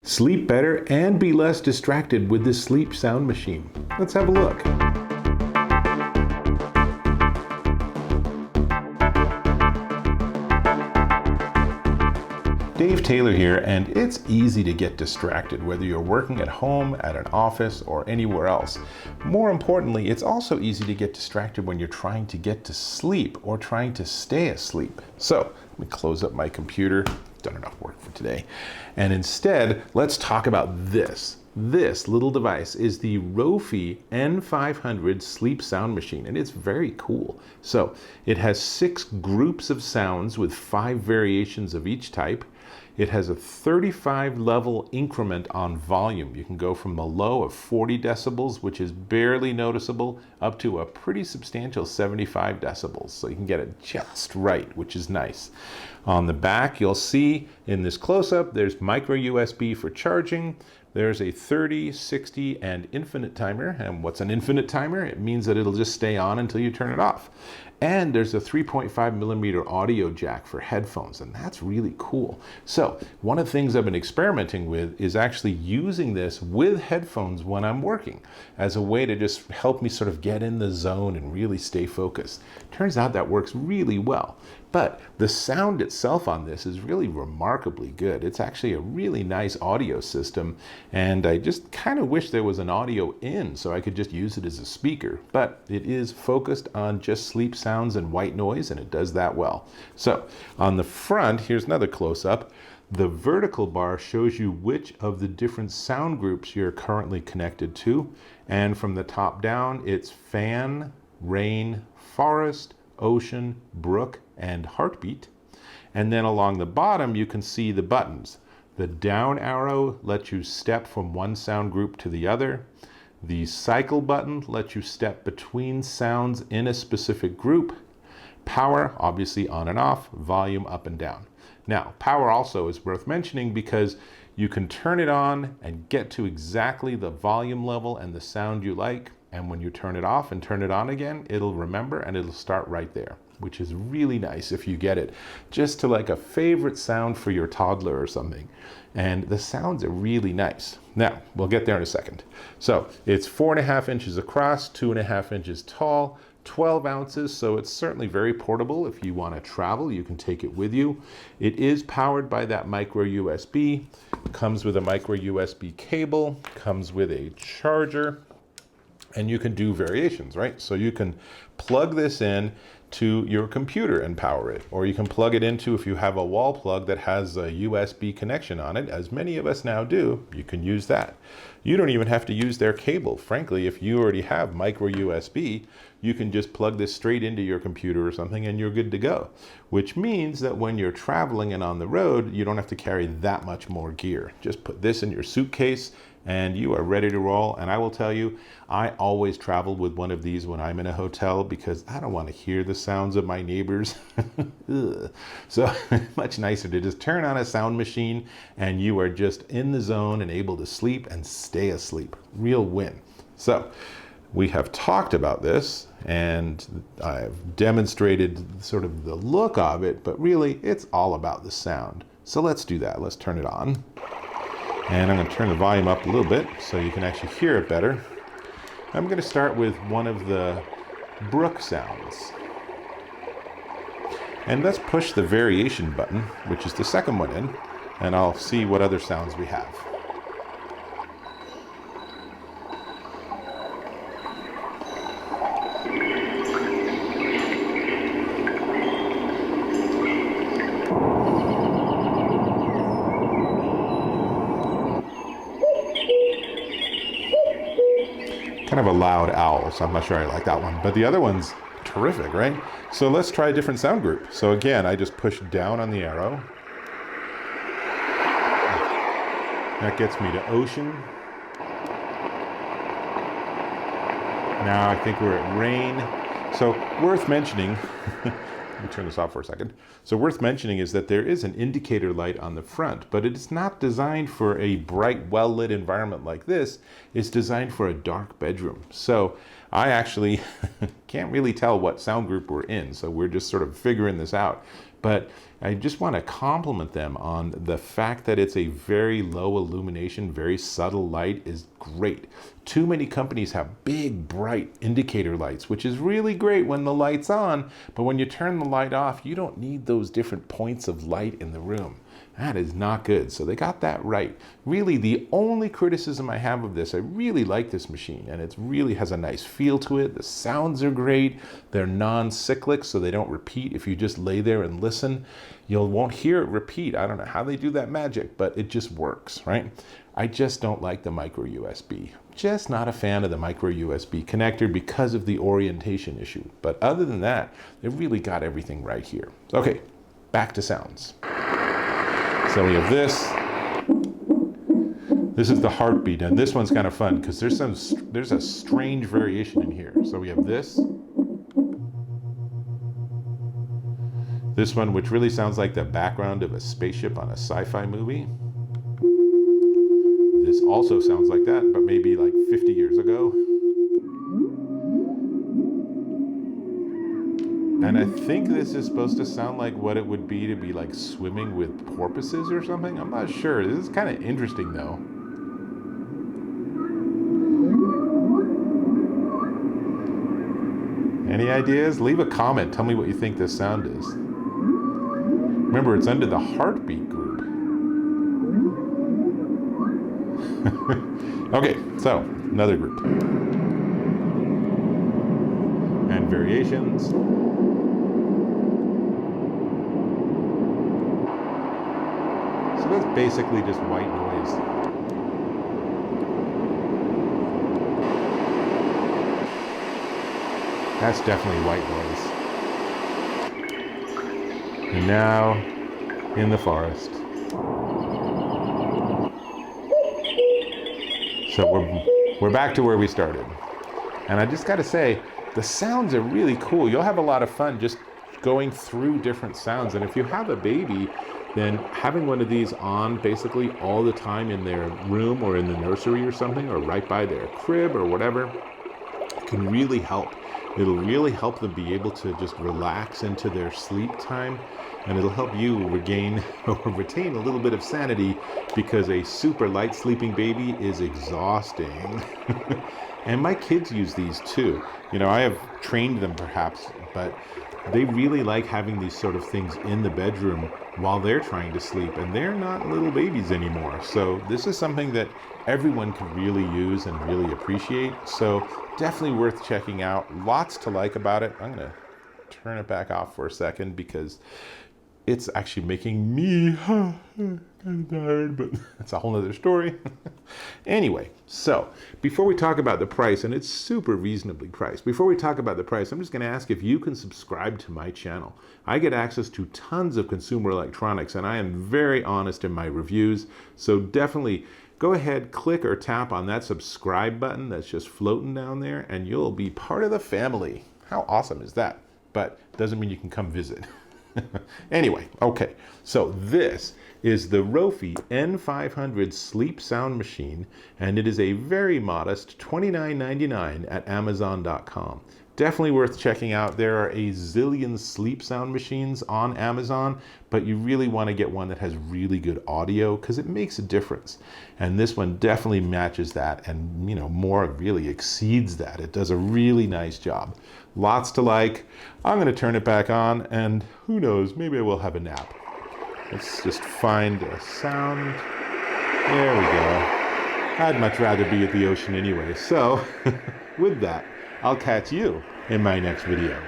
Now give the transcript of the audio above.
Sleep better and be less distracted with this sleep sound machine. Let's have a look. Dave Taylor here, and it's easy to get distracted whether you're working at home, at an office, or anywhere else. More importantly, it's also easy to get distracted when you're trying to get to sleep or trying to stay asleep. So let me close up my computer. Done enough work for today. And instead, let's talk about this. This little device is the Roffie N500 sleep sound machine, and it's very cool. So it has 6 groups of sounds with 5 variations of each type. It has a 35 level increment on volume. You can go from the low of 40 decibels, which is barely noticeable, up to a pretty substantial 75 decibels. So you can get it just right, which is nice. On the back, you'll see in this close-up, there's micro USB for charging. There's a 30, 60, and infinite timer. And what's an infinite timer? It means that it'll just stay on until you turn it off. And there's a 3.5 millimeter audio jack for headphones, and that's really cool. So one of the things I've been experimenting with is actually using this with headphones when I'm working as a way to just help me sort of get in the zone and really stay focused. Turns out that works really well. But the sound itself on this is really remarkably good. It's actually a really nice audio system, and I just kind of wish there was an audio in so I could just use it as a speaker. But it is focused on just sleep sounds and white noise, and it does that well. So on the front, here's another close-up. The vertical bar shows you which of the different sound groups you're currently connected to. And from the top down, it's fan, rain, forest, ocean, brook, and heartbeat. And then along the bottom, you can see the buttons. The down arrow lets you step from one sound group to the other. The cycle button lets you step between sounds in a specific group. Power, obviously on and off, volume up and down. Now, power also is worth mentioning because you can turn it on and get to exactly the volume level and the sound you like. And when you turn it off and turn it on again, it'll remember and it'll start right there, which is really nice if you get it just to like a favorite sound for your toddler or something. And the sounds are really nice. Now, we'll get there in a second. So it's 4.5 inches across, 2.5 inches tall, 12 ounces, so it's certainly very portable. If you want to travel, you can take it with you. It is powered by that micro USB, comes with a micro USB cable, comes with a charger, and you can do variations, right? So you can plug this in to your computer and power it, or you can plug it into, if you have a wall plug that has a USB connection on it, as many of us now do, you can use that. You don't even have to use their cable. Frankly, if you already have micro USB, you can just plug this straight into your computer or something and you're good to go. Which means that when you're traveling and on the road, you don't have to carry that much more gear. Just put this in your suitcase and you are ready to roll. And I will tell you, I always travel with one of these when I'm in a hotel because I don't want to hear the sounds of my neighbors. So much nicer to just turn on a sound machine and you are just in the zone and able to sleep and stay asleep. Real win. So we have talked about this and I've demonstrated sort of the look of it, but really it's all about the sound. So let's do that. Let's turn it on. And I'm going to turn the volume up a little bit so you can actually hear it better. I'm going to start with one of the brook sounds. And let's push the variation button, which is the second one in, and I'll see what other sounds we have. Kind of a loud owl, so I'm not sure I like that one. But the other one's terrific, right? So let's try a different sound group. So again, I just push down on the arrow. That gets me to ocean. Now I think we're at rain. So worth mentioning, let me turn this off for a second. So worth mentioning is that there is an indicator light on the front, but it's not designed for a bright, well-lit environment like this. It's designed for a dark bedroom. So I actually can't really tell what sound group we're in, so we're just sort of figuring this out. But I just want to compliment them on the fact that it's a very low illumination, very subtle light is great. Too many companies have big, bright indicator lights, which is really great when the light's on, but when you turn the light off, you don't need those different points of light in the room. That is not good. So they got that right. Really, the only criticism I have of this, I really like this machine, and it really has a nice feel to it. The sounds are great. They're non-cyclic, so they don't repeat. If you just lay there and listen, you won't hear it repeat. I don't know how they do that magic, but it just works, right? I just don't like the micro USB. Just not a fan of the micro USB connector because of the orientation issue. But other than that, they really got everything right here. Okay, back to sounds. So we have this. This is the heartbeat, and this one's kind of fun because there's a strange variation in here. So we have this. This one, which really sounds like the background of a spaceship on a sci-fi movie. This also sounds like that, but maybe like 50 years ago. And I think this is supposed to sound like what it would be to be like swimming with porpoises or something. I'm not sure. This is kind of interesting though. Any ideas? Leave a comment. Tell me what you think this sound is. Remember, it's under the heartbeat group. Okay, so another group. And variations. So that's basically just white noise. That's definitely white noise. And now, in the forest. So we're back to where we started. And I just gotta say, the sounds are really cool. You'll have a lot of fun just going through different sounds. And if you have a baby, then having one of these on basically all the time in their room or in the nursery or something, or right by their crib or whatever, can really help. It'll really help them be able to just relax into their sleep time, and it'll help you regain or retain a little bit of sanity, because a super light sleeping baby is exhausting. And my kids use these too. You know, I have trained them perhaps, but they really like having these sort of things in the bedroom while they're trying to sleep, and they're not little babies anymore. So this is something that everyone can really use and really appreciate. So definitely worth checking out. Lots to like about it. I'm gonna turn it back off for a second because it's actually making me kind of tired, but that's a whole nother story. Anyway, so before we talk about the price, and it's super reasonably priced, before we talk about the price, I'm just going to ask if you can subscribe to my channel. I get access to tons of consumer electronics, and I am very honest in my reviews. So definitely go ahead, click or tap on that subscribe button that's just floating down there, and you'll be part of the family. How awesome is that? But doesn't mean you can come visit. Anyway, okay, so this is the Roffie N500 sleep sound machine, and it is a very modest $29.99 at Amazon.com. Definitely worth checking out. There are a zillion sleep sound machines on Amazon, but you really want to get one that has really good audio because it makes a difference. And this one definitely matches that, and you know, more really exceeds that. It does a really nice job. Lots to like. I'm going to turn it back on, and who knows, maybe I will have a nap. Let's just find a sound. There we go. I'd much rather be at the ocean anyway. So with that, I'll catch you in my next video.